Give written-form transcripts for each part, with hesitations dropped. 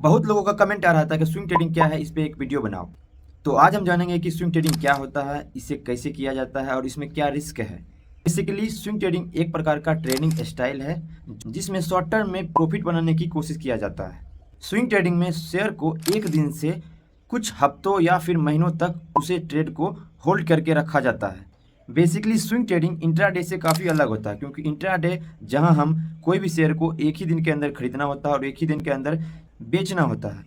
बहुत लोगों का कमेंट आ रहा था कि स्विंग ट्रेडिंग क्या है, इस पे एक वीडियो बनाओ। तो आज हम जानेंगे कि स्विंग ट्रेडिंग क्या होता है, इसे कैसे किया जाता है और इसमें क्या रिस्क है। बेसिकली स्विंग ट्रेडिंग एक प्रकार का ट्रेडिंग स्टाइल है जिसमें शॉर्ट टर्म में प्रॉफिट बनाने की कोशिश किया जाता है। स्विंग ट्रेडिंग में शेयर को एक दिन से कुछ हफ्तों या फिर महीनों तक उसे ट्रेड को होल्ड करके रखा जाता है। बेसिकली स्विंग ट्रेडिंग इंट्राडे से काफ़ी अलग होता है, क्योंकि इंट्राडे जहां हम कोई भी शेयर को एक ही दिन के अंदर खरीदना होता है और एक ही दिन के अंदर बेचना होता है,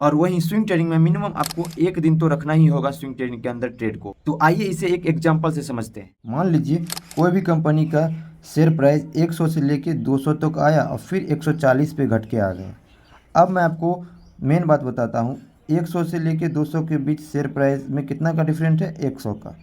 और वहीं स्विंग ट्रेडिंग में मिनिमम आपको एक दिन तो रखना ही होगा स्विंग ट्रेडिंग के अंदर ट्रेड को। तो आइए इसे एक एग्जांपल से समझते हैं। मान लीजिए कोई भी कंपनी का शेयर प्राइस 100 से लेके 200 तक आया और फिर 140 पे घट के आ गया। अब मैं आपको मेन बात बताता हूँ। 100 से लेके 200 के बीच शेयर प्राइस में कितना का डिफरेंट है? 100 का।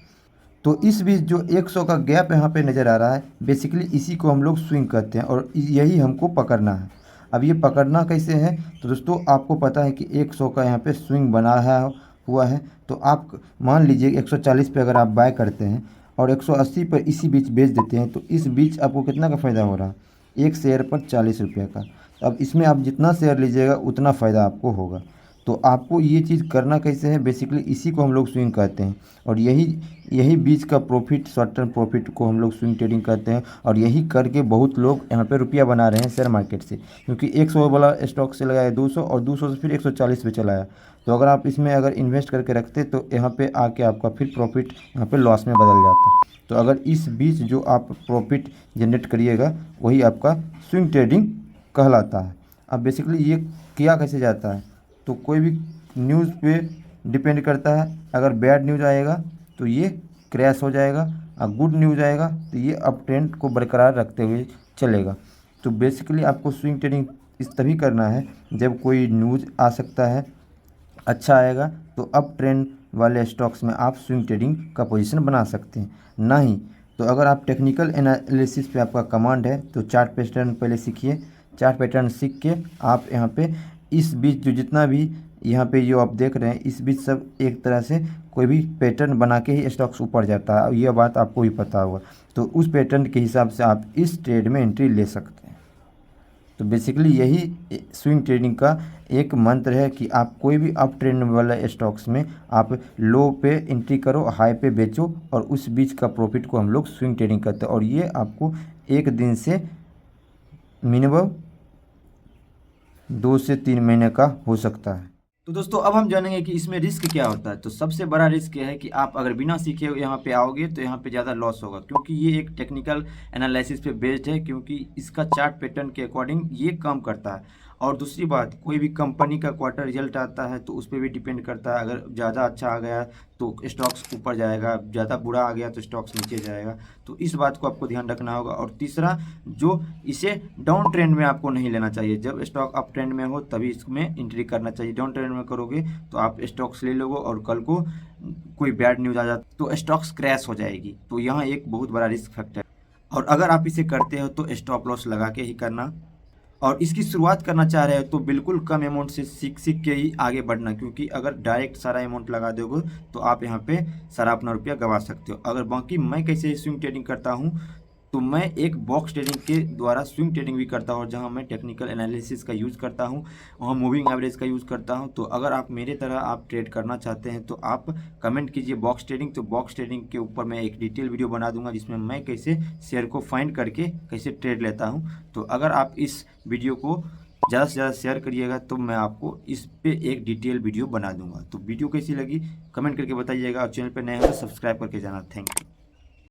तो इस बीच जो 100 का गैप यहाँ पे नज़र आ रहा है, बेसिकली इसी को हम लोग स्विंग कहते हैं और यही हमको पकड़ना है। अब ये पकड़ना कैसे है? तो दोस्तों आपको पता है कि 100 का यहाँ पे स्विंग बना है हुआ है। तो आप मान लीजिए 140 पे अगर आप बाय करते हैं और 180 पर इसी बीच बेच देते हैं, तो इस बीच आपको कितना का फ़ायदा हो रहा है? एक शेयर पर 40 रुपये का। अब इसमें आप जितना शेयर लीजिएगा उतना फ़ायदा आपको होगा। तो आपको ये चीज़ करना कैसे है? बेसिकली इसी को हम लोग स्विंग कहते हैं और यही यही बीच का प्रॉफिट, शॉर्ट टर्म प्रॉफिट को हम लोग स्विंग ट्रेडिंग कहते हैं। और यही करके बहुत लोग यहाँ पे रुपया बना रहे हैं शेयर मार्केट से, क्योंकि 100 वाला स्टॉक से लगाया 200 और 200 से फिर 140 पे चलाया। तो अगर आप इसमें अगर इन्वेस्ट करके रखते तो यहाँ पे आके आपका फिर प्रॉफिट यहाँ पे लॉस में बदल जाता। तो अगर इस बीच जो आप प्रॉफिट जनरेट करिएगा वही आपका स्विंग ट्रेडिंग कहलाता है। अब बेसिकली ये किया कैसे जाता है? तो कोई भी न्यूज़ पे डिपेंड करता है। अगर बैड न्यूज़ आएगा तो ये क्रैश हो जाएगा, और गुड न्यूज़ आएगा तो ये अप ट्रेंड को बरकरार रखते हुए चलेगा। तो बेसिकली आपको स्विंग ट्रेडिंग इस तभी करना है जब कोई न्यूज़ आ सकता है, अच्छा आएगा तो अप ट्रेंड वाले स्टॉक्स में आप स्विंग ट्रेडिंग का पोजीशन बना सकते हैं। नहीं तो अगर आप टेक्निकल एनालिसिस पे आपका कमांड है तो चार्ट पैटर्न पहले सीखिए। चार्ट पैटर्न सीख के आप यहाँ पे इस बीच जो जितना भी यहाँ पे जो आप देख रहे हैं इस बीच सब एक तरह से कोई भी पैटर्न बना के ही स्टॉक्स ऊपर जाता है, ये बात आपको भी पता होगा। तो उस पैटर्न के हिसाब से आप इस ट्रेड में एंट्री ले सकते हैं। तो बेसिकली यही स्विंग ट्रेडिंग का एक मंत्र है कि आप कोई भी अप ट्रेंड वाले स्टॉक्स में आप लो पे एंट्री करो, हाई पे बेचो, और उस बीच का प्रॉफिट को हम लोग स्विंग ट्रेडिंग करते हैं। और ये आपको एक दिन से मिनिमम 2 से 3 महीने का हो सकता है। तो दोस्तों अब हम जानेंगे कि इसमें रिस्क क्या होता है। तो सबसे बड़ा रिस्क यह है कि आप अगर बिना सीखे यहाँ पे आओगे तो यहाँ पे ज़्यादा लॉस होगा, क्योंकि ये एक टेक्निकल एनालिसिस पे बेस्ड है, क्योंकि इसका चार्ट पैटर्न के अकॉर्डिंग ये काम करता है। और दूसरी बात, कोई भी कंपनी का क्वार्टर रिजल्ट आता है तो उस पर भी डिपेंड करता है। अगर ज़्यादा अच्छा आ गया तो स्टॉक्स ऊपर जाएगा, ज़्यादा बुरा आ गया तो स्टॉक्स नीचे जाएगा। तो इस बात को आपको ध्यान रखना होगा। और तीसरा, जो इसे डाउन ट्रेंड में आपको नहीं लेना चाहिए। जब स्टॉक अप ट्रेंड में हो तभी इसमें एंट्री करना चाहिए। डाउन ट्रेंड में करोगे तो आप स्टॉक्स ले लोगे और कल को कोई बैड न्यूज़ आ जाता तो स्टॉक्स क्रैश हो जाएगी। तो यहाँ एक बहुत बड़ा रिस्क फैक्टर है। और अगर आप इसे करते हो तो स्टॉप लॉस लगा के ही करना। और इसकी शुरुआत करना चाह रहे हो तो बिल्कुल कम अमाउंट से सीख सीख के ही आगे बढ़ना, क्योंकि अगर डायरेक्ट सारा अमाउंट लगा दोगे तो आप यहाँ पे सारा अपना रुपया गंवा सकते हो। अगर बाकी मैं कैसे स्विंग ट्रेडिंग करता हूँ, तो मैं एक बॉक्स ट्रेडिंग के द्वारा स्विंग ट्रेडिंग भी करता हूँ, जहाँ मैं टेक्निकल एनालिसिस का यूज़ करता हूँ, वहाँ मूविंग एवरेज का यूज़ करता हूँ। तो अगर आप मेरे तरह आप ट्रेड करना चाहते हैं तो आप कमेंट कीजिए बॉक्स ट्रेडिंग। तो बॉक्स ट्रेडिंग के ऊपर मैं एक डिटेल वीडियो बना दूंगा जिसमें मैं कैसे शेयर को फाइंड करके कैसे ट्रेड लेता हूँ। तो अगर आप इस वीडियो को ज़्यादा से ज़्यादा शेयर करिएगा तो मैं आपको इस पे एक डिटेल वीडियो बना दूंगा। तो वीडियो कैसी लगी कमेंट करके बताइएगा, और चैनल पर नए हो तो सब्सक्राइब करके जाना। Thank you.